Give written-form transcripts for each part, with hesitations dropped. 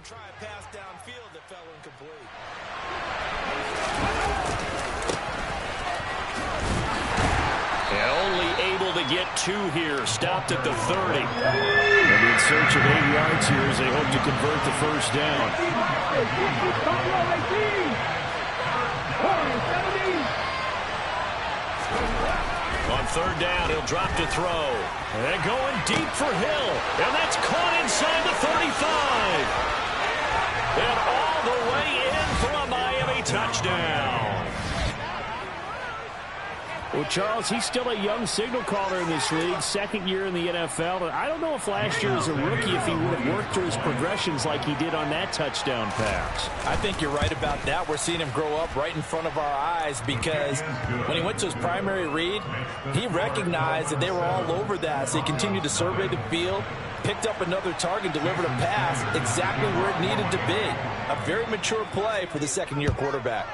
try a pass downfield that fell incomplete. And only able to get 2 here. Stopped at the 30. And in search of 8 yards here as they hope to convert the first down. On 3rd down, he'll drop to throw. And going deep for Hill. And that's caught inside the 35. And all the way in for a Miami touchdown. Well, Charles, he's still a young signal caller in this league, 2nd year in the NFL. And I don't know if last year as a rookie, if he would have worked through his progressions like he did on that touchdown pass. I think you're right about that. We're seeing him grow up right in front of our eyes because when he went to his primary read, he recognized that they were all over that. So he continued to survey the field, picked up another target, delivered a pass exactly where it needed to be. A very mature play for the 2nd-year quarterback.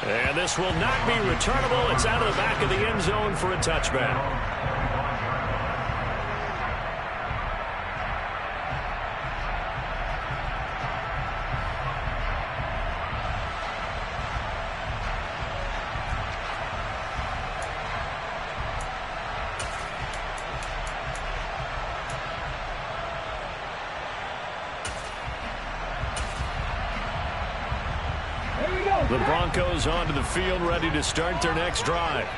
And this will not be returnable. It's out of the back of the end zone for a touchback. The Broncos onto the field, ready to start their next drive.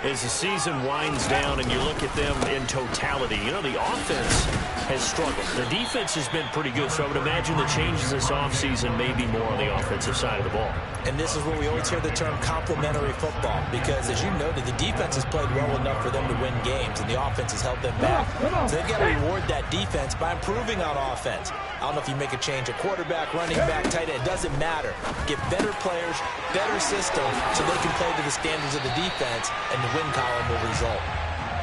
As the season winds down and you look at them in totality, you know, the offense has struggled. The defense has been pretty good, so I would imagine the changes this offseason may be more on the offensive side of the ball. And this is where we always hear the term complementary football, because as you noted, the defense has played well enough for them to win games, and the offense has held them back. So they've got to reward that defense by improving on offense. I don't know if you make a change at quarterback, running back, tight end. It doesn't matter. Get better players, better system, so they can play to the standards of the defense, and the win column will result.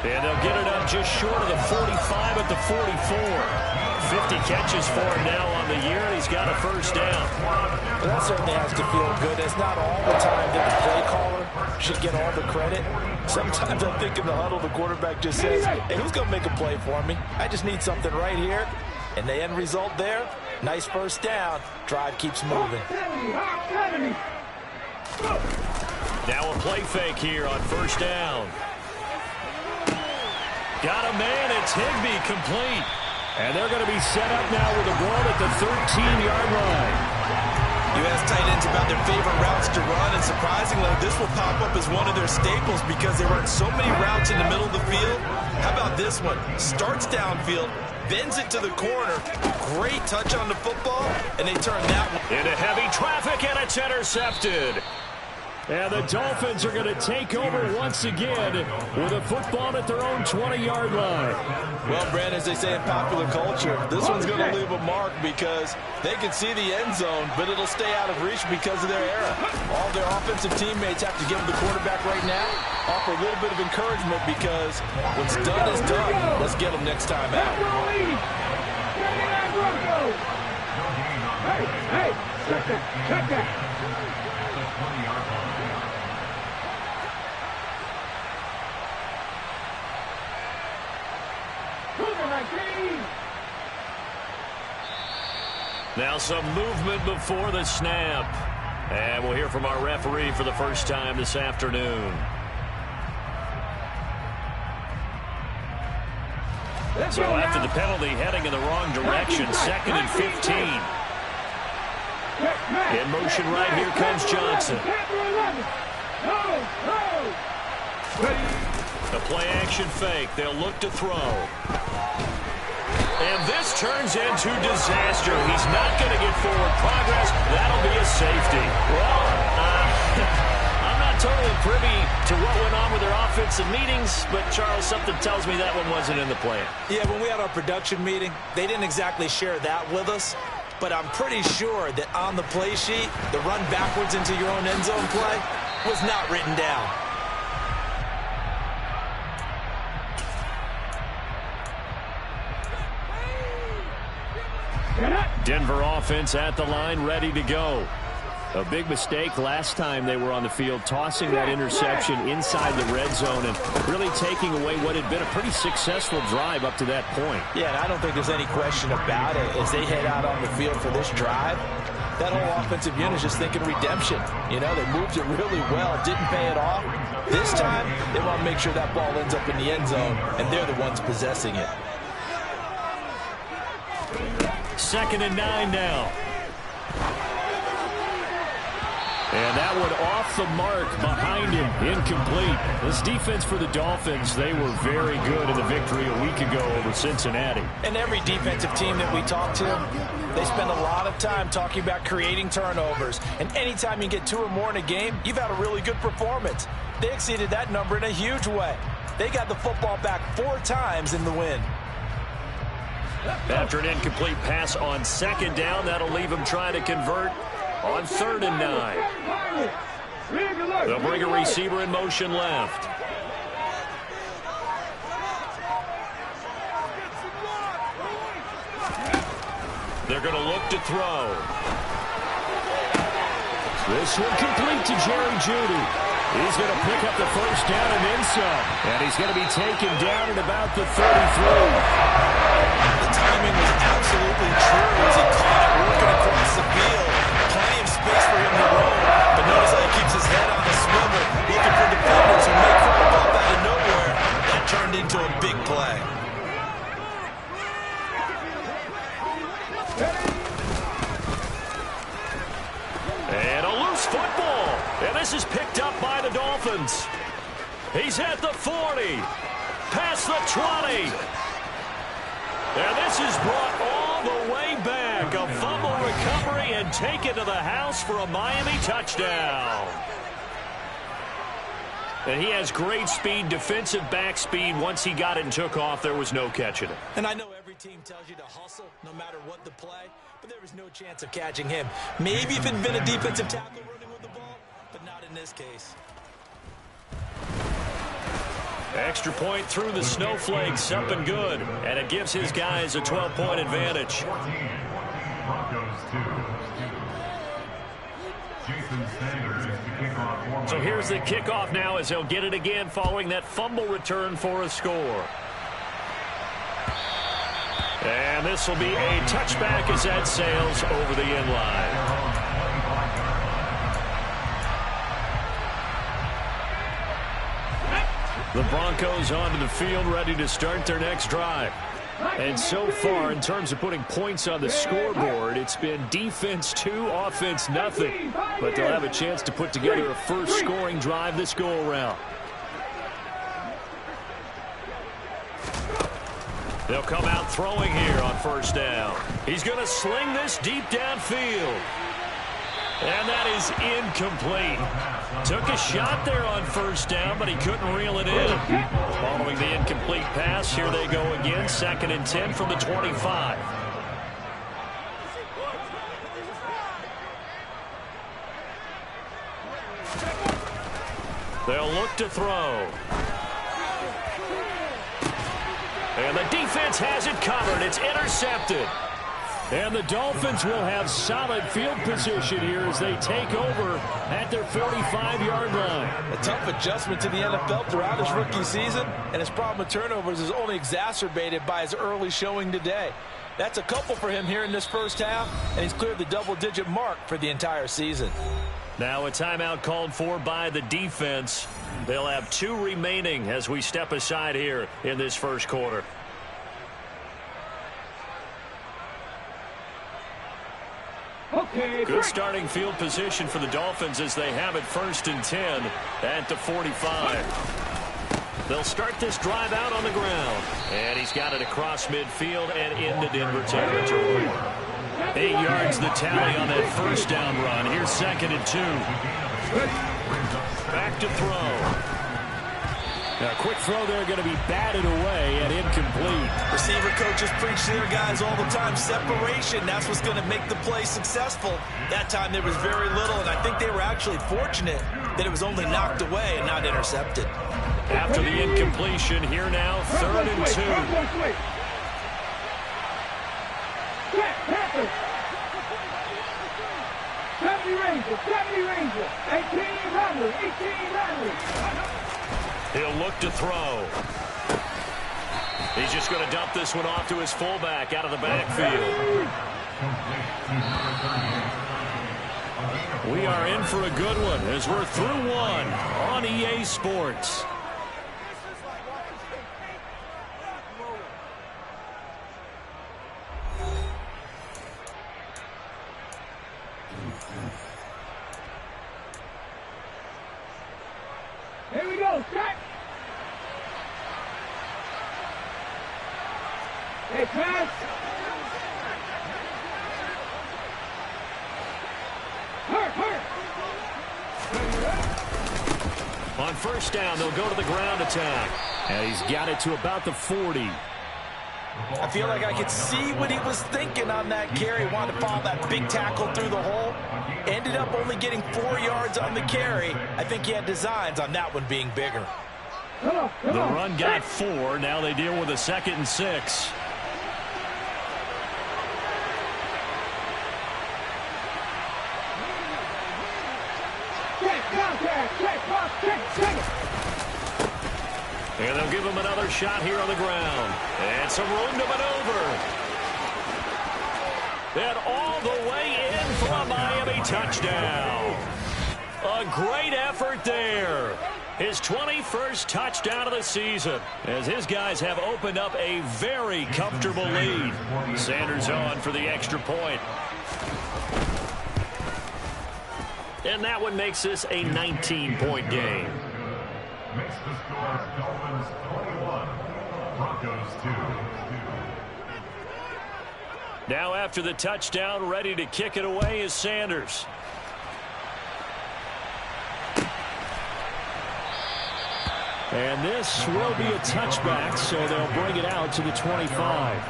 And they'll get it up just short of the 45 at the 44. 50 catches for him now on the year, and he's got a first down. Well, that certainly has to feel good. It's not all the time that the play caller should get all the credit. Sometimes I think in the huddle, the quarterback just says, hey, who's going to make a play for me? I just need something right here. And the end result there, nice first down. Drive keeps moving. Now a play fake here on first down. Got a man, it's Higbee, complete. And they're going to be set up now with a ball at the 13-yard line. You ask tight ends about their favorite routes to run, and surprisingly, this will pop up as one of their staples because they run so many routes in the middle of the field. How about this one? Starts downfield, bends it to the corner. Great touch on the football, and they turn that one into heavy traffic, and it's intercepted. And the Dolphins are going to take over once again with a football at their own 20-yard line. Well, Brandon, as they say in popular culture, this one's going to leave a mark because they can see the end zone, but it'll stay out of reach because of their era. All their offensive teammates have to give the quarterback right now, offer a little bit of encouragement because what's done is done. Let's get them next time out. Hey, check that. Now some movement before the snap. And we'll hear from our referee for the first time this afternoon. So after the penalty, heading in the wrong direction, 2nd and 15. In motion right here comes Johnson. The play action fake. They'll look to throw. And this turns into disaster. He's not going to get forward progress. That'll be a safety. Well, I'm not totally privy to what went on with their offensive meetings, but, Charles, something tells me that one wasn't in the plan. Yeah, when we had our production meeting, they didn't exactly share that with us, but I'm pretty sure that on the play sheet, the run backwards into your own end zone play was not written down. Denver offense at the line, ready to go. A big mistake last time they were on the field, tossing that interception inside the red zone and really taking away what had been a pretty successful drive up to that point. Yeah, and I don't think there's any question about it. As they head out on the field for this drive, that whole offensive unit is just thinking redemption. You know, they moved it really well, didn't pay it off. This time, they want to make sure that ball ends up in the end zone, and they're the ones possessing it. 2nd and 9 now. And that one off the mark behind him, incomplete. This defense for the Dolphins, they were very good in the victory a week ago over Cincinnati. And every defensive team that we talk to, they spend a lot of time talking about creating turnovers. And anytime you get 2 or more in a game, you've had a really good performance. They exceeded that number in a huge way. They got the football back 4 times in the win. After an incomplete pass on 2nd down, that'll leave him trying to convert on 3rd and 9. They'll bring a receiver in motion left. They're going to look to throw. This one complete to Jerry Jeudy. He's going to pick up the 1st down and then some. And he's going to be taken down at about the 33. The timing was absolutely true as he caught it working across the field. Plenty of space for him to roll. But notice how he keeps his head on a swivel, looking for defenders who make for a bump out of nowhere. That turned into a big play. And a loose football. And this is picked up by the Dolphins. He's at the 40. Past the 20. And this is brought all the way back. A fumble recovery and take it to the house for a Miami touchdown. And he has great speed, defensive back speed. Once he got it and took off, there was no catching it. And I know every team tells you to hustle no matter what the play, but there was no chance of catching him. Maybe if it had been a defensive tackle running with the ball, but not in this case. Extra point through the snowflakes, up and good. And it gives his guys a 12-point advantage. So here's the kickoff now as he'll get it again following that fumble return for a score. And this will be a touchback as that sails over the end line. The Broncos onto the field, ready to start their next drive. And so far, in terms of putting points on the scoreboard, it's been defense 2, offense nothing. But they'll have a chance to put together a first scoring drive this go-around. They'll come out throwing here on 1st down. He's going to sling this deep downfield. And that is incomplete. Took a shot there on 1st down, but he couldn't reel it in. Following the incomplete pass, here they go again. 2nd and 10 from the 25. They'll look to throw. And the defense has it covered. It's intercepted. And the Dolphins will have solid field position here as they take over at their 45-yard line. A tough adjustment to the NFL throughout his rookie season, and his problem with turnovers is only exacerbated by his early showing today. That's a couple for him here in this first half, and he's cleared the double-digit mark for the entire season. Now a timeout called for by the defense. They'll have 2 remaining as we step aside here in this first quarter. Good starting field position for the Dolphins as they have it 1st and 10 at the 45. They'll start this drive out on the ground. And he's got it across midfield and into Denver territory. 8 yards the tally on that 1st down run. Here's 2nd and 2. Back to throw. Now, a quick throw there going to be batted away and incomplete. Receiver coaches preach to their guys all the time. Separation, that's what's going to make the play successful. That time there was very little, and I think they were actually fortunate that it was only knocked away and not intercepted. After the incompletion, here now, 3rd and 2. Ranger. 18 Rattler. 18 Rattler. He'll look to throw. He's just going to dump this one off to his fullback out of the backfield. We are in for a good one as we're through one on EA Sports. Here we go. Set. Hey, pass. On first down, they'll go to the ground attack. And he's got it to about the 40. I feel like I could see what he was thinking on that carry. Wanted to follow that big tackle through the hole. Ended up only getting 4 yards on the carry. I think he had designs on that one being bigger. The run got 4. Now they deal with a 2nd and 6. And they'll give him another shot here on the ground. And some room to maneuver. And all the way in for a Miami touchdown. A great effort there. His 21st touchdown of the season, as his guys have opened up a very comfortable lead. Sanders on for the extra point. And that one makes this a 19-point game. Makes the score Dolphins 21, Broncos 2. Now after the touchdown, ready to kick it away is Sanders. And this will be a touchback, so they'll bring it out to the 25.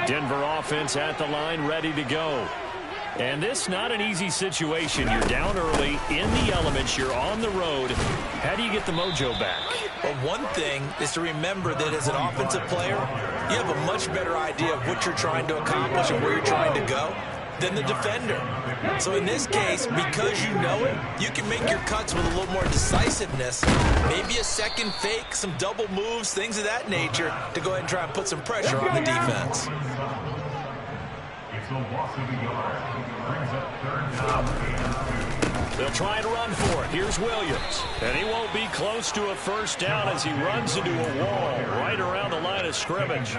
Denver offense at the line, ready to go. And this not an easy situation. You're down early, in the elements, you're on the road. How do you get the mojo back? Well, one thing is to remember that as an offensive player, you have a much better idea of what you're trying to accomplish and where you're trying to go than the defender. So in this case, because you know it, you can make your cuts with a little more decisiveness. Maybe a second fake, some double moves, things of that nature to go ahead and try and put some pressure on the defense. It's a loss of a yard. Brings up 3rd down. They'll try and run for it. Here's Williams. And he won't be close to a first down as he runs into a wall right around the line of scrimmage.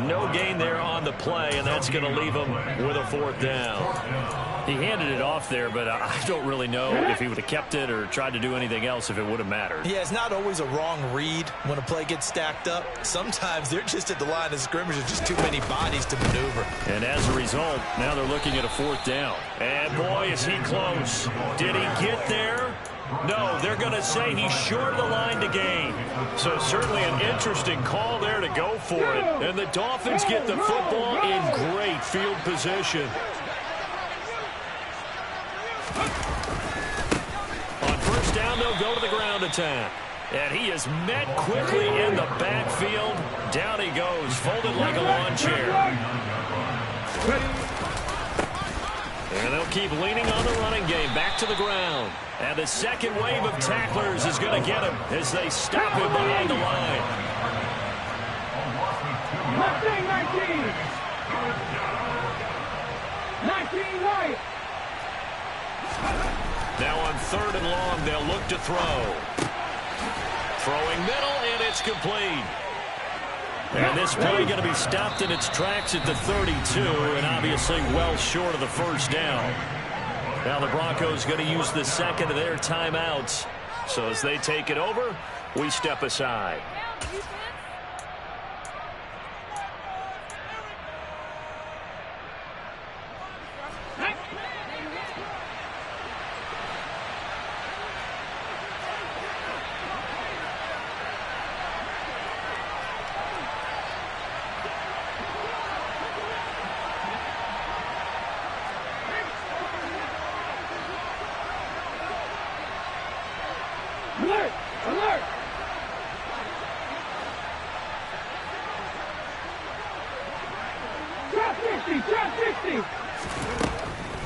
No gain there on the play, and that's going to leave him with a 4th down. He handed it off there, but I don't really know if he would have kept it or tried to do anything else if it would have mattered. Yeah, it's not always a wrong read when a play gets stacked up. Sometimes they're just at the line of scrimmage. There's just too many bodies to maneuver. And as a result, now they're looking at a 4th down. And boy, is he close. Did he get there? No, they're going to say he's short of the line to gain. So certainly an interesting call there to go for it. And the Dolphins get the football in great field position. On first down, they'll go to the ground attack. And he is met quickly in the backfield. Down he goes, folded like a lawn chair. And they'll keep leaning on the running game. Back to the ground. And the second wave of tacklers is going to get him as they stop him behind the line. 19 right. Now on 3rd and long, they'll look to throw. Throwing middle, and it's complete. And this play going to be stopped in its tracks at the 32, and obviously well short of the first down. Now the Broncos going to use the second of their timeouts. So as they take it over, we step aside.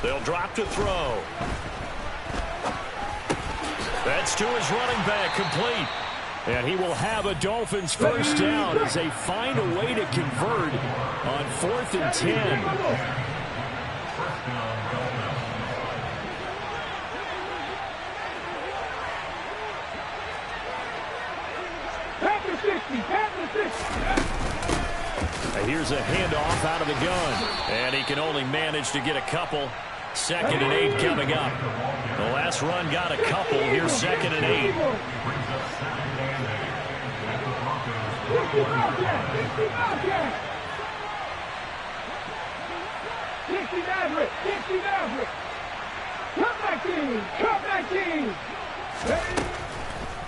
They'll drop to throw. That's to his running back, complete. And he will have a Dolphins first down as they find a way to convert on 4th and 10. Here's a handoff out of the gun. And he can only manage to get a couple. 2nd and 8 coming up. The last run got a couple. Here's 2nd and 8.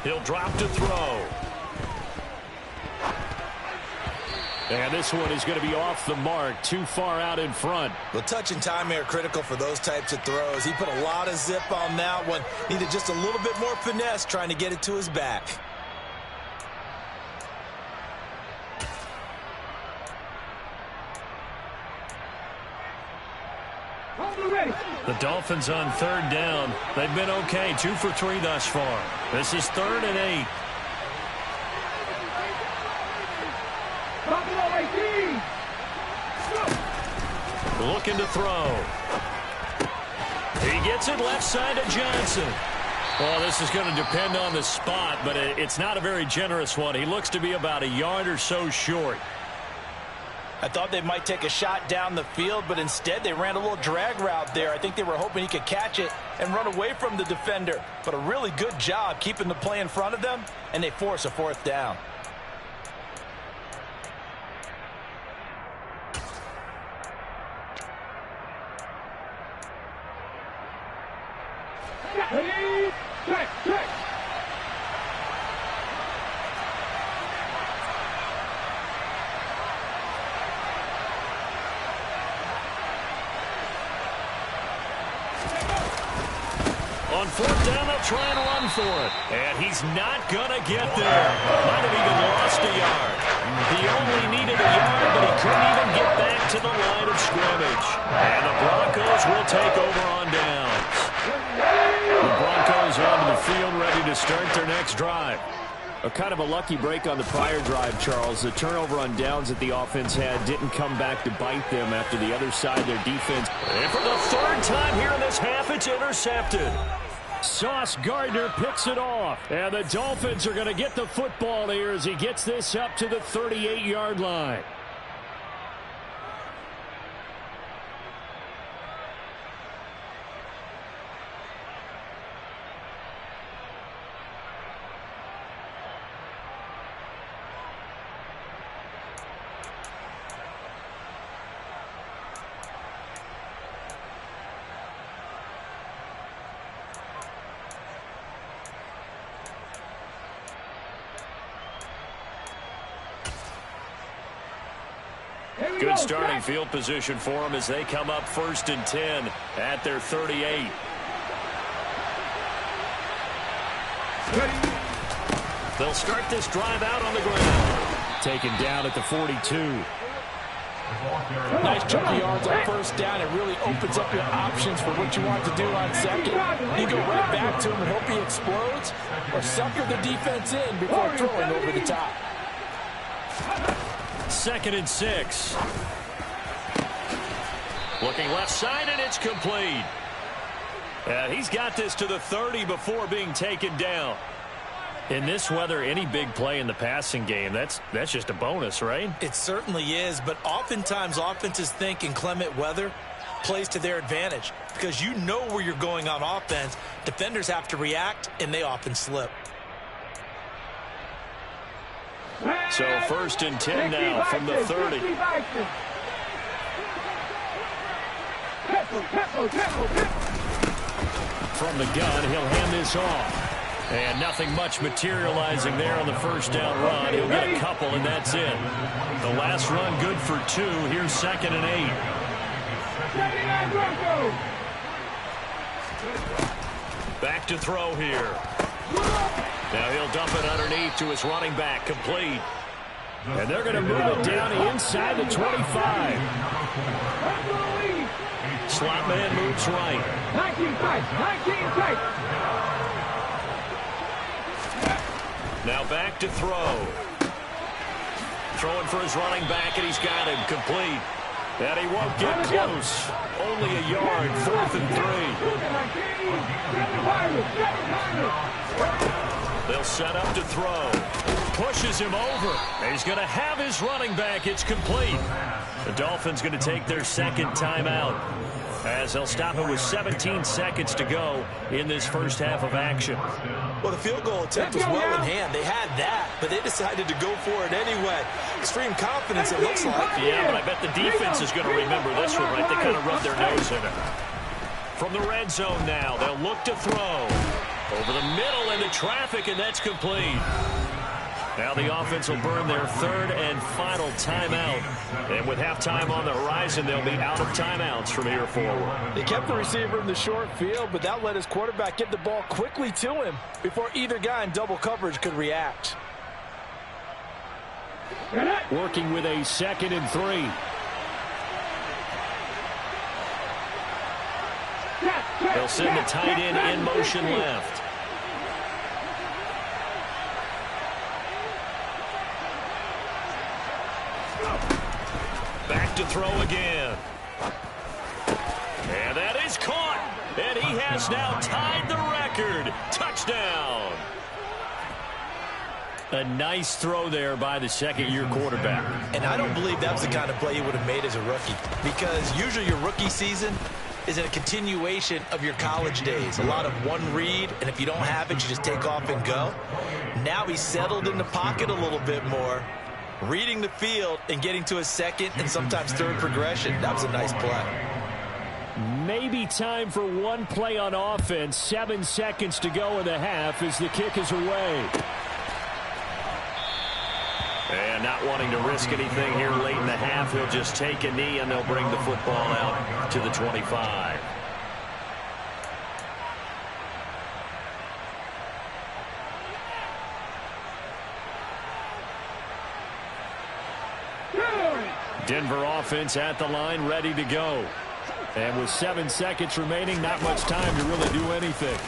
He'll drop to throw. And this one is going to be off the mark, too far out in front. Well, touch and timing are critical for those types of throws. He put a lot of zip on that one. Needed just a little bit more finesse trying to get it to his back. The Dolphins on 3rd down. They've been okay, 2 for 3 thus far. This is 3rd and 8. Looking to throw. He gets it left side to Johnson. Well, this is going to depend on the spot, but it's not a very generous one. He looks to be about a yard or so short. I thought they might take a shot down the field, but instead they ran a little drag route there. I think they were hoping he could catch it and run away from the defender. But a really good job keeping the play in front of them, and they force a 4th down. On 4th down, they'll try and run for it. And he's not going to get there. Might have even lost a yard. He only needed a yard, but he couldn't even get back to the line of scrimmage. And the Broncos will take over on downs. The Broncos onto the field ready to start their next drive. A kind of a lucky break on the prior drive, Charles. The turnover on downs that the offense had didn't come back to bite them after the other side, their defense. And for the 3rd time here in this half, it's intercepted. Sauce Gardner picks it off. And the Dolphins are going to get the football here as he gets this up to the 38-yard line. Good starting field position for them as they come up 1st and 10 at their 38. They'll start this drive out on the ground. Taken down at the 42. Nice chunky yards on 1st down. It really opens up your options for what you want to do on 2nd. You go right back to him and hope he explodes, or sucker the defense in before throwing over the top. 2nd and 6. Looking left side, and it's complete. And he's got this to the 30 before being taken down. In this weather, any big play in the passing game, that's just a bonus, right? It certainly is, but oftentimes offenses think inclement weather plays to their advantage because you know where you're going on offense. Defenders have to react, and they often slip. So 1st and 10 now from the 30. From the gun, he'll hand this off. And nothing much materializing there on the 1st down run. He'll get a couple, and that's it. The last run good for 2. Here's 2nd and 8. Back to throw here. Now he'll dump it underneath to his running back, complete. And they're going to move it down inside the 25. slot man moves right. 19 tight. 19 tight. Now back to throw. Throwing for his running back, and he's got him complete. And he won't get close. Only a yard, 4th and 3. They'll set up to throw. Pushes him over. He's going to have his running back. It's complete. The Dolphins going to take their second timeout, as they'll stop it with 17 seconds to go in this first half of action. Well, the field goal attempt was well in hand. They had that, but they decided to go for it anyway. Extreme confidence, it looks like. Yeah, but I bet the defense is going to remember this one, right? They kind of rubbed their nose in it. From the red zone now, they'll look to throw. Over the middle into traffic, and that's complete. Now the offense will burn their third and final timeout. And with halftime on the horizon, they'll be out of timeouts from here forward. They kept the receiver in the short field, but that let his quarterback get the ball quickly to him before either guy in double coverage could react. Working with a 2nd and 3. They'll send the tight end in motion left. Back to throw again. And that is caught. And he has now tied the record. Touchdown. A nice throw there by the second-year quarterback. And I don't believe that was the kind of play he would have made as a rookie, because usually your rookie season is a continuation of your college days. A lot of one read, and if you don't have it, you just take off and go. Now he's settled in the pocket a little bit more, reading the field and getting to a second and sometimes third progression. That was a nice play. Maybe time for one play on offense. 7 seconds to go in the half as the kick is away. And not wanting to risk anything here late in the half, he'll just take a knee and they'll bring the football out to the 25. Denver offense at the line, ready to go. And with 7 seconds remaining, not much time to really do anything.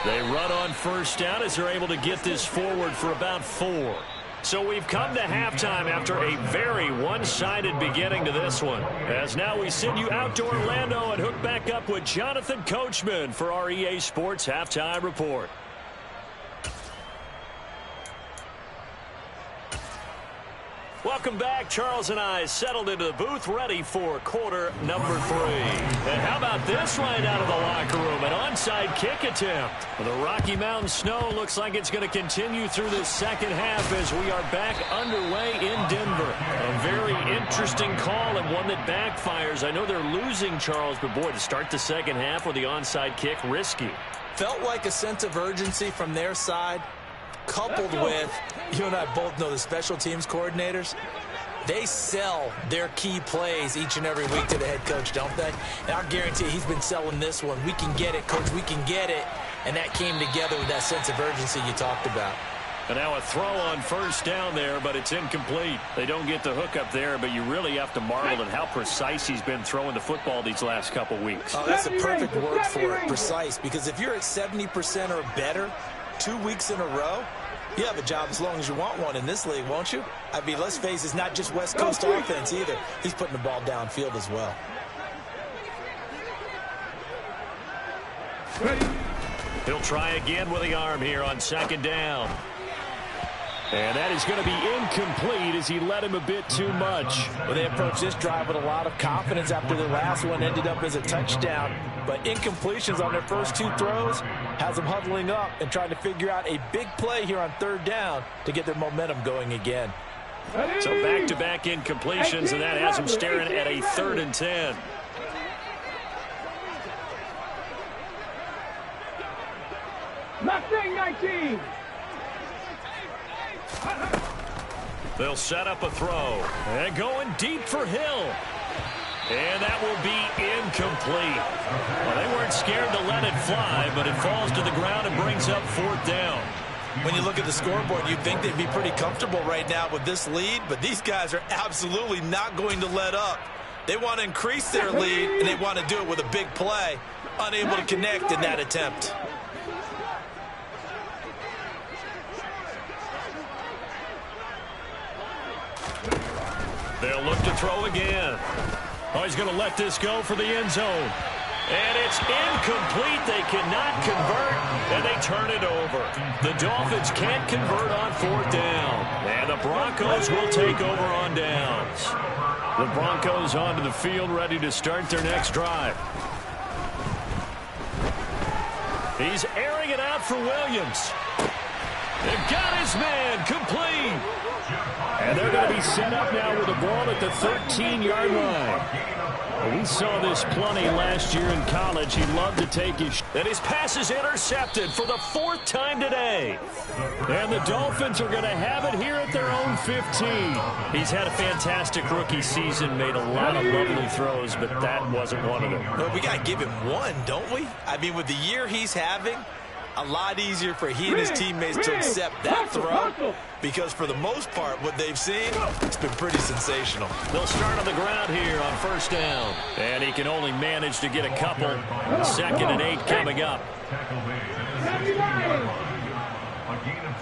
They run on first down as they're able to get this forward for about 4. So we've come to halftime after a very one-sided beginning to this one. As now we send you out to Orlando and hook back up with Jonathan Coachman for our EA Sports Halftime Report. Welcome back. Charles and I settled into the booth, ready for quarter number 3. And how about this right out of the locker room? An onside kick attempt. The Rocky Mountain snow looks like it's going to continue through this second half as we are back underway in Denver. A very interesting call and one that backfires. I know they're losing, Charles, but boy, to start the second half with the onside kick, risky. Felt like a sense of urgency from their side, coupled with, you and I both know the special teams coordinators, they sell their key plays each and every week to the head coach, don't they? And I'll guarantee you he's been selling this one. We can get it, coach, we can get it. And that came together with that sense of urgency you talked about. And now a throw on first down there, but it's incomplete. They don't get the hook up there, but you really have to marvel at how precise he's been throwing the football these last couple weeks. Oh, that's a perfect word for it, precise, because if you're at 70% or better 2 weeks in a row, you have a job as long as you want one in this league, won't you? I mean, let's face it, it's not just West Coast offense either. He's putting the ball downfield as well. He'll try again with the arm here on second down. And that is going to be incomplete as he led him a bit too much. Well, they approached this drive with a lot of confidence after the last one ended up as a touchdown. But incompletions on their first 2 throws has them huddling up and trying to figure out a big play here on third down to get their momentum going again. So back-to-back incompletions, and that has them staring at a 3rd and 10. Mustang 19. They'll set up a throw. And going deep for Hill. And that will be incomplete. Well, they weren't scared to let it fly, but it falls to the ground and brings up 4th down. When you look at the scoreboard, you'd think they'd be pretty comfortable right now with this lead, but these guys are absolutely not going to let up. They want to increase their lead, and they want to do it with a big play. Unable to connect in that attempt. They'll look to throw again. Oh, he's going to let this go for the end zone. And it's incomplete. They cannot convert, and they turn it over. The Dolphins can't convert on 4th down. And the Broncos will take over on downs. The Broncos onto the field, ready to start their next drive. He's airing it out for Williams. They've got his man complete. And they're going to be set up now with the ball at the 13-yard line. Well, we saw this plenty last year in college. He loved to take his... And his pass is intercepted for the 4th time today. And the Dolphins are going to have it here at their own 15. He's had a fantastic rookie season, made a lot of lovely throws, but that wasn't one of them. Well, we got to give him one, don't we? I mean, with the year he's having, a lot easier for he and his teammates to accept that throw, because for the most part, what they've seen, it's been pretty sensational. They'll start on the ground here on 1st down. And he can only manage to get a couple. 2nd and 8 coming up. A gain of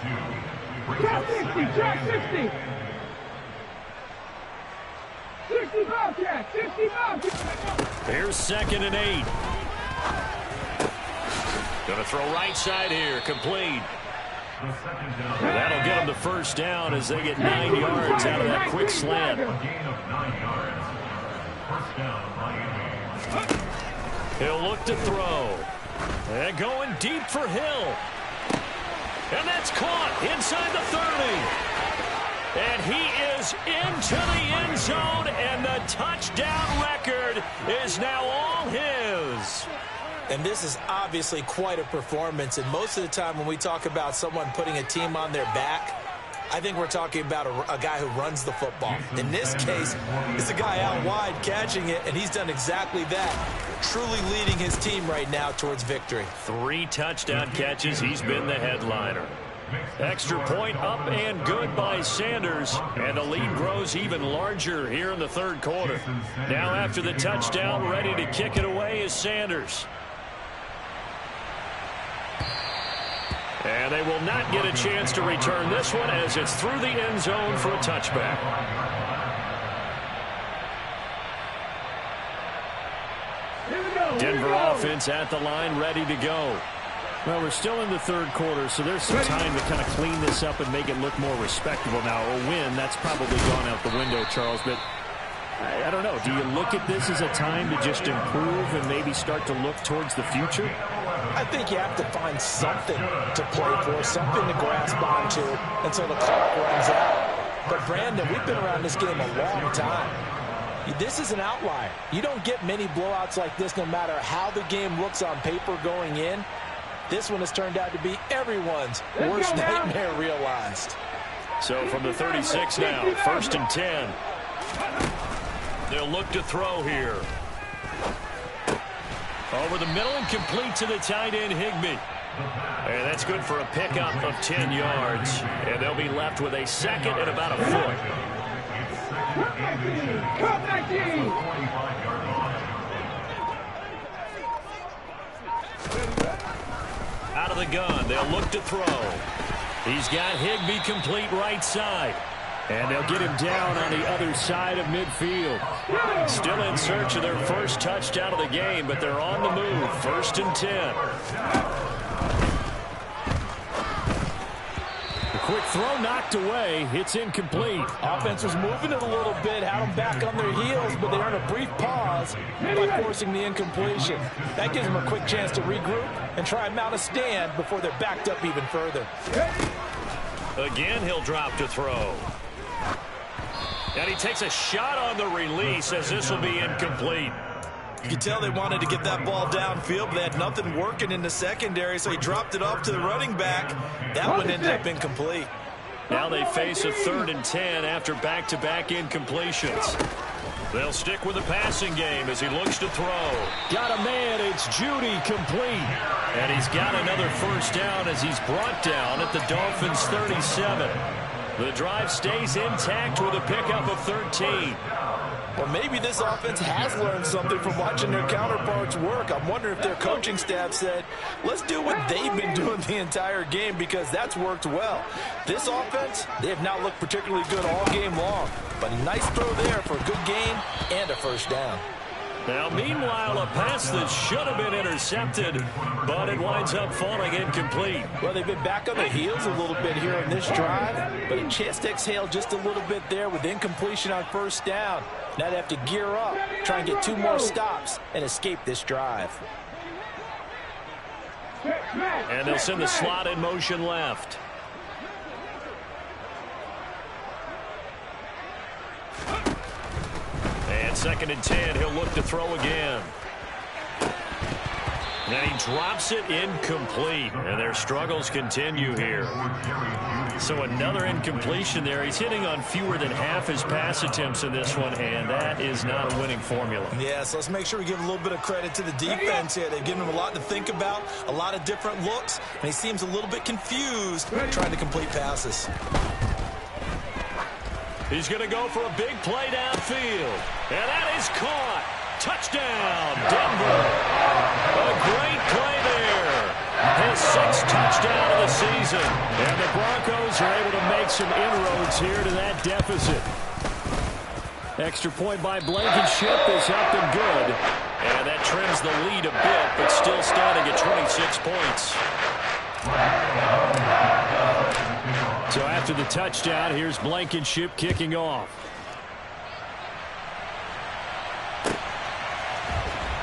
2. Track 60, track 60. 65 track, 65. Here's 2nd and 8. Going to throw right side here, complete. And that'll get them the 1st down as they get 9 yards out of that quick slant. A gain of 9 yards. 1st down, Miami. He'll look to throw. And going deep for Hill. And that's caught inside the 30. And he is into the end zone, and the touchdown record is now all his. And this is obviously quite a performance. And most of the time when we talk about someone putting a team on their back, I think we're talking about a guy who runs the football. In this case, it's a guy out wide catching it, and he's done exactly that, truly leading his team right now towards victory. 3 touchdown catches. He's been the headliner. Extra point up and good by Sanders, and the lead grows even larger here in the 3rd quarter. Now after the touchdown, ready to kick it away is Sanders. And they will not get a chance to return this one as it's through the end zone for a touchback. Denver offense at the line, ready to go. Well, we're still in the 3rd quarter, so there's some time to kind of clean this up and make it look more respectable now. A win, that's probably gone out the window, Charles, but I don't know. Do you look at this as a time to just improve and maybe start to look towards the future? I think you have to find something to play for, something to grasp onto until the clock runs out. But, Brandon, we've been around this game a long time. This is an outlier. You don't get many blowouts like this no matter how the game looks on paper going in. This one has turned out to be everyone's worst nightmare realized. So from the 36 now, 1st and 10. They'll look to throw here. Over the middle and complete to the tight end, Higbee. And that's good for a pickup of 10 yards. And they'll be left with a 2nd and about a foot. Out of the gun, they'll look to throw. He's got Higbee complete right side. And they'll get him down on the other side of midfield. Still in search of their first touchdown of the game, but they're on the move. 1st and 10. The quick throw knocked away. It's incomplete. Offense was moving it a little bit, had them back on their heels, but they earned a brief pause by forcing the incompletion. That gives them a quick chance to regroup and try and mount a stand before they're backed up even further. Again, he'll drop to throw. And he takes a shot on the release as this will be incomplete. You could tell they wanted to get that ball downfield, but they had nothing working in the secondary, so he dropped it off to the running back. That one ended up incomplete. Now they face a 3rd and 10 after back-to-back incompletions. They'll stick with the passing game as he looks to throw. Got a man, it's Judy, complete. And he's got another 1st down as he's brought down at the Dolphins' 37. The drive stays intact with a pickup of 13. Well, maybe this offense has learned something from watching their counterparts work. I'm wondering if their coaching staff said, let's do what they've been doing the entire game, because that's worked well. This offense, they have not looked particularly good all game long. But a nice throw there for a good gain and a first down. Now, meanwhile, a pass that should have been intercepted, but it winds up falling incomplete. Well, they've been back on their heels a little bit here on this drive, but a chance to exhale just a little bit there with incompletion on first down. Now they have to gear up, try and get 2 more stops, and escape this drive. And they'll send the slot in motion left. And 2nd and 10, he'll look to throw again. And he drops it incomplete, and their struggles continue here. So another incompletion there. He's hitting on fewer than half his pass attempts in this one, and that is not a winning formula. Yeah, so let's make sure we give a little bit of credit to the defense here. They've given him a lot to think about, a lot of different looks, and he seems a little bit confused trying to complete passes. He's going to go for a big play downfield. And that is caught. Touchdown, Denver. A great play there. His 6th touchdown of the season. And the Broncos are able to make some inroads here to that deficit. Extra point by Blankenship is up and good. And that trims the lead a bit, but still standing at 26 points. So after the touchdown, here's Blankenship kicking off.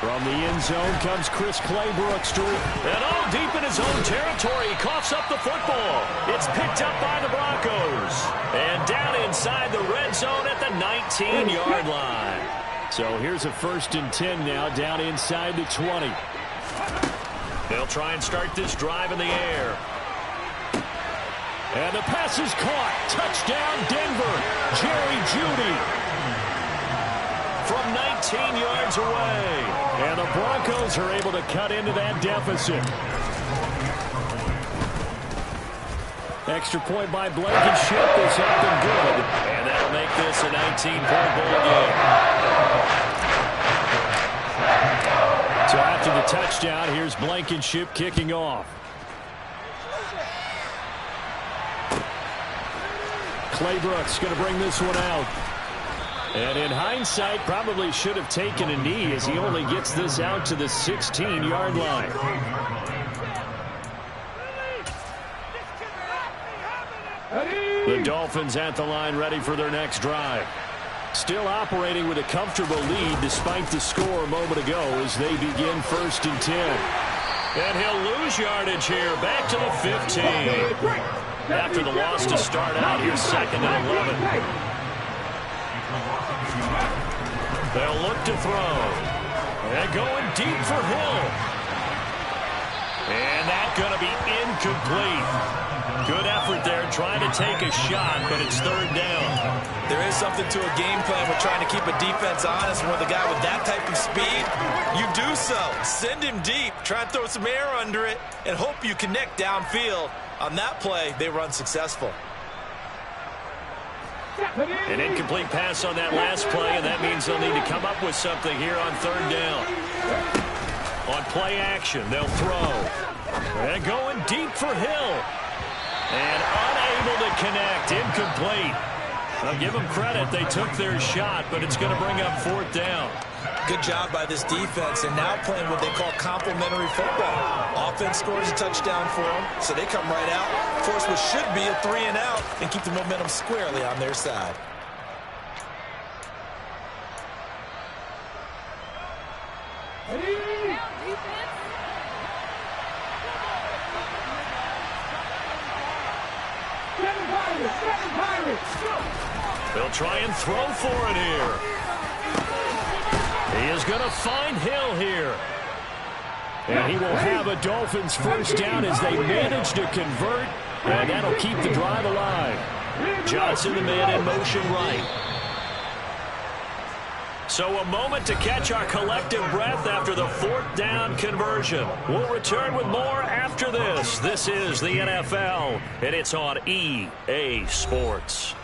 From the end zone comes Chris Claybrooks. And all deep in his own territory, he coughs up the football. It's picked up by the Broncos. And down inside the red zone at the 19-yard line. So here's a 1st and 10 now, down inside the 20. They'll try and start this drive in the air. And the pass is caught. Touchdown, Denver. Jerry Jeudy from 19 yards away. And the Broncos are able to cut into that deficit. Extra point by Blankenship is up and good. And that'll make this a 19-point ball game. So after the touchdown, here's Blankenship kicking off. Claybrooks going to bring this one out. And in hindsight, probably should have taken a knee as he only gets this out to the 16-yard line. The Dolphins at the line ready for their next drive. Still operating with a comfortable lead despite the score a moment ago as they begin 1st and 10. And he'll lose yardage here back to the 15. After the loss to start out, here's 2nd and 11. They'll look to throw. And going deep for Hill. And that's going to be incomplete. Good effort there trying to take a shot, but it's 3rd down. There is something to a game plan with trying to keep a defense honest. And with a guy with that type of speed, you do so. Send him deep. Try and throw some air under it and hope you connect downfield. On that play, they were unsuccessful. An incomplete pass on that last play, and that means they'll need to come up with something here on 3rd down. On play action, they'll throw. And going deep for Hill. And unable to connect. Incomplete. I'll give them credit. They took their shot, but it's going to bring up 4th down. Good job by this defense, and now playing what they call complementary football. Offense scores a touchdown for them, so they come right out, force what should be a 3-and-out, and keep the momentum squarely on their side. They'll try and throw for it here. He is going to find Hill here. And he will have a Dolphins 1st down as they manage to convert. And that'll keep the drive alive. Johnson, the man in motion right. So a moment to catch our collective breath after the 4th down conversion. We'll return with more after this. This is the NFL, and it's on EA Sports.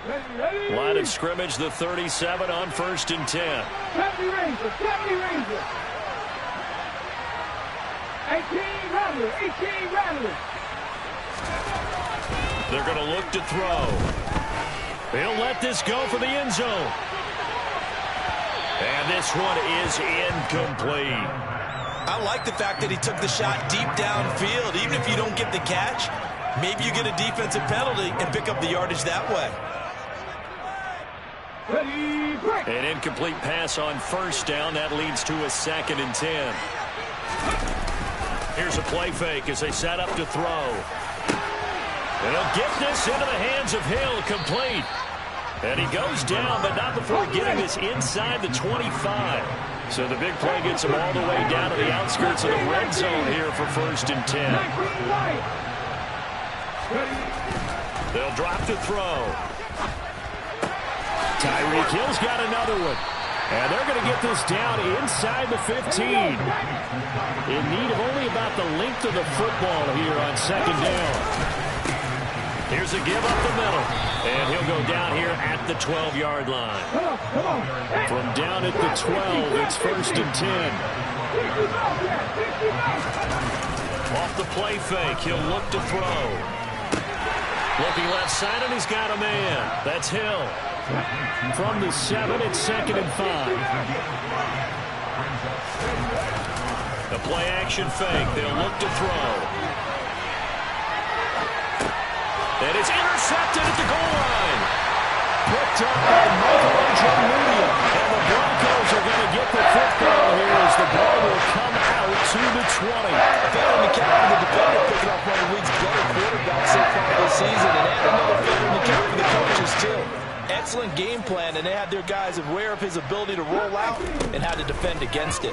Line of scrimmage, the 37 on 1st and 10. 70 Rangers, 70 Rangers. 18 Rattlers, 18 Rattlers. They're going to look to throw. He'll let this go for the end zone. And this one is incomplete. I like the fact that he took the shot deep downfield. Even if you don't get the catch, maybe you get a defensive penalty and pick up the yardage that way. An incomplete pass on 1st down. That leads to a 2nd and 10. Here's a play fake as they set up to throw. And he'll get this into the hands of Hill, complete. And he goes down, but not before getting this inside the 25. So the big play gets him all the way down to the outskirts of the red zone here for 1st and 10. They'll drop to throw. Tyreek Hill's got another one. And they're going to get this down inside the 15. In need of only about the length of the football here on 2nd down. Here's a give up the middle. And he'll go down here at the 12-yard line. From down at the 12, it's 1st and 10. Off the play fake, he'll look to throw. Looking left side, and he's got a man. That's Hill. From the 7, it's 2nd and 5. The play action fake, they'll look to throw. And it's intercepted at the goal line. Picked up by Michael Moody. And the Broncos are going to get the football here as the ball will come out to the 20. Failing to count for the defender, picking off one of the league's better quarterbacks so far this season, and add another failing to count for the coaches, too. Excellent game plan, and they had their guys aware of his ability to roll out and how to defend against it.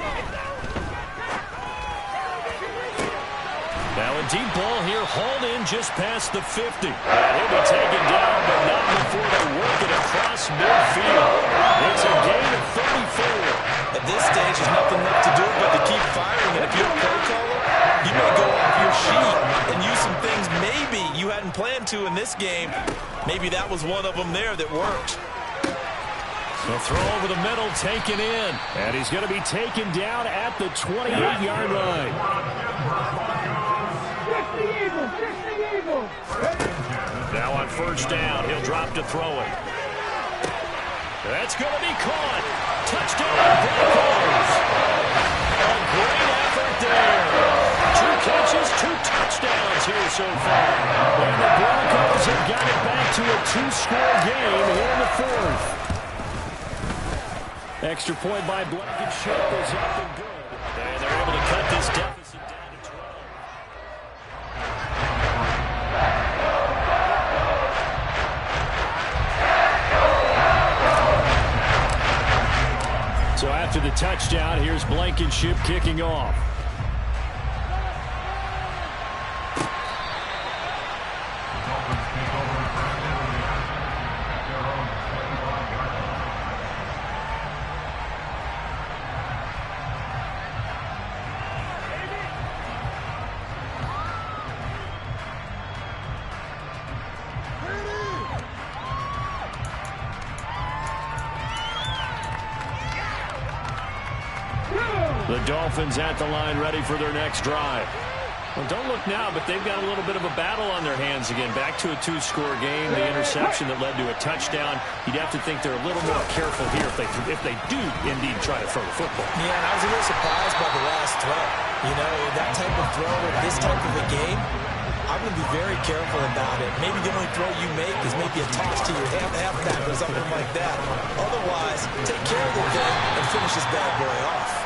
Now a deep ball here, hauled in just past the 50. And he'll be taken down, but not before they work it across midfield. It's a gain of 34. At this stage, there's nothing left to do but to keep firing. And if you're a play caller, you may go off your sheet and use some things maybe you hadn't planned to in this game. Maybe that was one of them there that worked. The throw over the middle, taken in. And he's going to be taken down at the 28-yard line. Now on 1st down, he'll drop to throw it. That's going to be caught. Touchdown, Broncos. A great effort there. 2 catches, 2 touchdowns here so far. And the Broncos have got it back to a 2-score game here in the 4th. Extra point by Blankenship is up and good. And they're able to cut this deficit down to 12. So after the touchdown, here's Blankenship kicking off. The Dolphins at the line, ready for their next drive. Well, don't look now, but they've got a little bit of a battle on their hands again. Back to a 2-score game. The interception that led to a touchdown. You'd have to think they're a little more careful here if they do indeed try to throw the football. Yeah, and I was a little surprised by the last throw. You know, that type of throw in this type of a game, I'm going to be very careful about it. Maybe the only throw you make is maybe a toss to your halfback or something like that. Otherwise, take care of the thing and finish this bad boy off.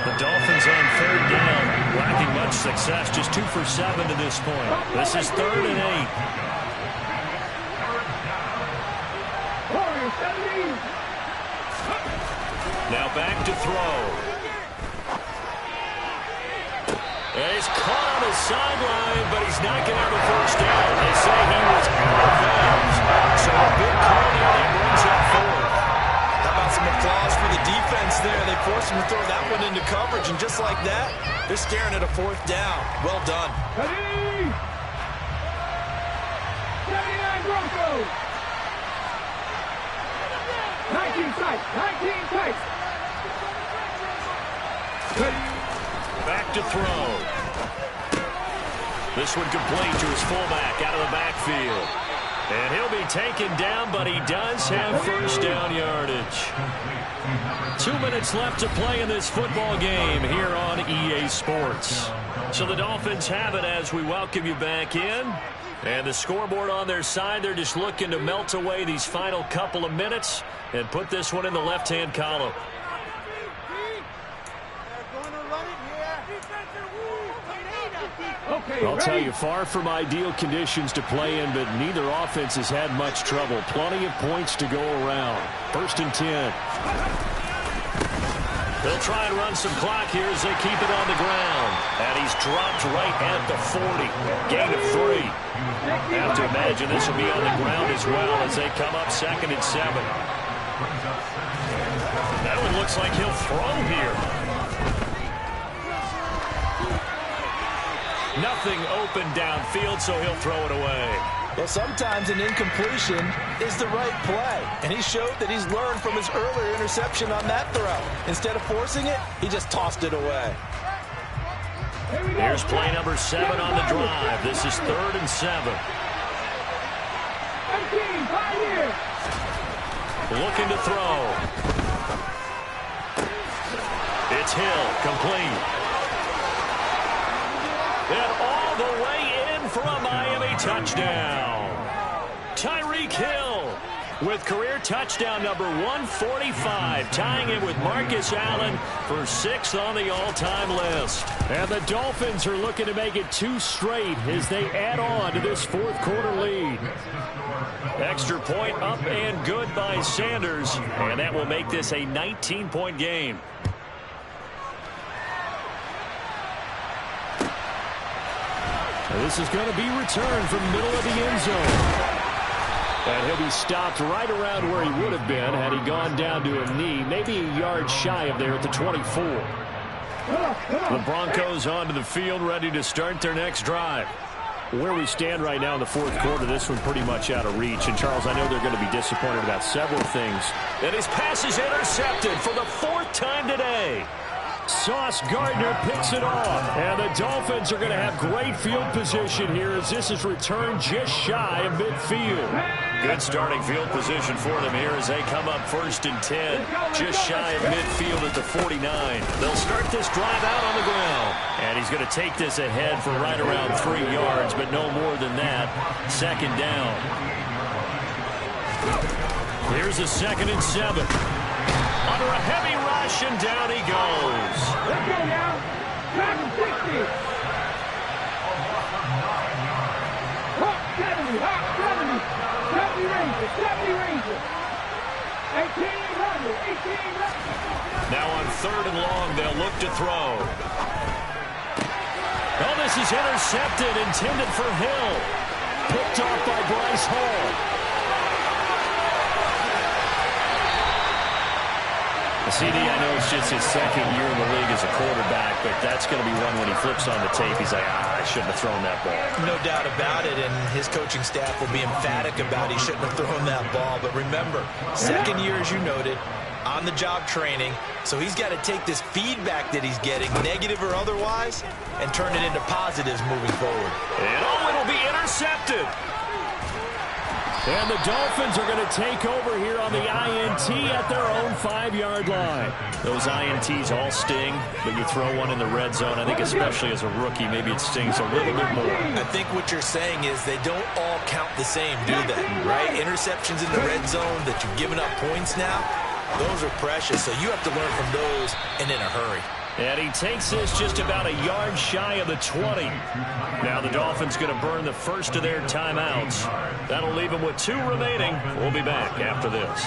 The Dolphins on 3rd down, lacking much success, just 2 for 7 to this point. This is 3rd and 8. Now back to throw. And he's caught on the sideline, but he's not going to have a 1st down. They say he was out of bounds. So a big call there that brings up 4th. How about some applause for the defense there? They forced him to throw that one into coverage, and just like that, they're staring at a 4th down. Well done. Ready? 79 Broncos. tight. 19 tight. Back to throw. This one complete to his fullback out of the backfield. And he'll be taken down, but he does have first down yardage. 2 minutes left to play in this football game here on EA Sports. So the Dolphins have it as we welcome you back in. And the scoreboard on their side, they're just looking to melt away these final couple of minutes and put this one in the left-hand column. Okay, I'll tell you, far from ideal conditions to play in, but neither offense has had much trouble. Plenty of points to go around. 1st and 10. They'll try and run some clock here as they keep it on the ground. And he's dropped right at the 40. Gain of 3. Have to imagine this will be on the ground as well as they come up 2nd and 7. That one looks like he'll throw here. Nothing open downfield, so he'll throw it away. Well, sometimes an incompletion is the right play, and he showed that he's learned from his earlier interception on that throw. Instead of forcing it, he just tossed it away. Here's play number 7 on the drive. This is 3rd and 7. 18, 5 here. Looking to throw. It's Hill, complete. And all the way in for a Miami touchdown. Tyreek Hill with career touchdown number 145, tying it with Marcus Allen for 6th on the all-time list. And the Dolphins are looking to make it 2 straight as they add on to this 4th quarter lead. Extra point up and good by Sanders, and that will make this a 19-point game. This is going to be returned from the middle of the end zone. And he'll be stopped right around where he would have been had he gone down to a knee, maybe a yard shy of there at the 24. The Broncos onto the field, ready to start their next drive. Where we stand right now in the 4th quarter, this one pretty much out of reach. And, Charles, I know they're going to be disappointed about several things. And his pass is intercepted for the 4th time today. Sauce Gardner picks it off. And the Dolphins are going to have great field position here as this is returned just shy of midfield. Good starting field position for them here as they come up 1st and 10. Just shy of midfield at the 49. They'll start this drive out on the ground. And he's going to take this ahead for right around 3 yards, but no more than that. 2nd down. Here's a 2nd and 7. Under a heavy rush, and down he goes. Let's go now. 760. Hawk 70. Hawk 70. 70 Rangers. 70 Rangers. 18 Rangers. 18 Rangers. Now on 3rd and long, they'll look to throw. Oh, this is intercepted, intended for Hill. Picked off by Bryce Hall. CD, I know it's just his 2nd year in the league as a quarterback, but that's going to be one when he flips on the tape. He's like, I shouldn't have thrown that ball. No doubt about it, and his coaching staff will be emphatic about he shouldn't have thrown that ball. But remember, 2nd year, as you noted, on-the-job training, so he's got to take this feedback that he's getting, negative or otherwise, and turn it into positives moving forward. And it'll be intercepted. And the Dolphins are going to take over here on the INT at their own 5-yard line. Those INTs all sting, but you throw one in the red zone, I think especially as a rookie, maybe it stings a little bit more. I think what you're saying is they don't all count the same, do they? Right? Interceptions in the red zone that you've given up points now, those are precious, so you have to learn from those and in a hurry. And he takes this just about a yard shy of the 20. Now the Dolphins going to burn the first of their timeouts. That'll leave them with 2 remaining. We'll be back after this.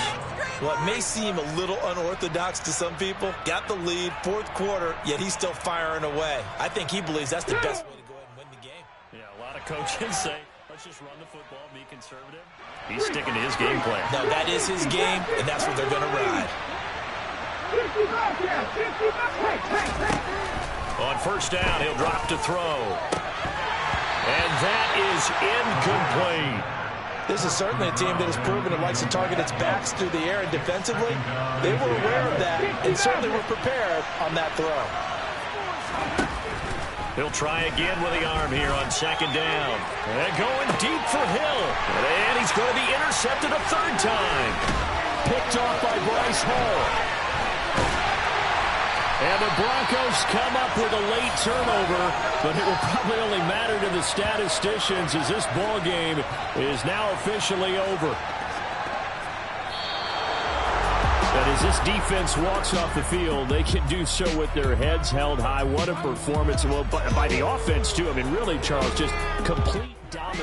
Well, it may seem a little unorthodox to some people. Got the lead, 4th quarter, yet he's still firing away. I think he believes that's the best way to go ahead and win the game. Yeah, a lot of coaches say, let's just run the football, be conservative. He's sticking to his game plan. No, that is his game, and that's what they're going to ride. On 1st down, he'll drop to throw. And that is incomplete. This is certainly a team that has proven it likes to target its backs through the air, and defensively, they were aware of that and certainly were prepared on that throw. He'll try again with the arm here on second down. And going deep for Hill. And he's going to be intercepted a third time. Picked off by Bryce Hall. And the Broncos come up with a late turnover, but it will probably only matter to the statisticians as this ball game is now officially over. And as this defense walks off the field, they can do so with their heads held high. What a performance. Well, by the offense, too. I mean, really, Charles, just complete dominance.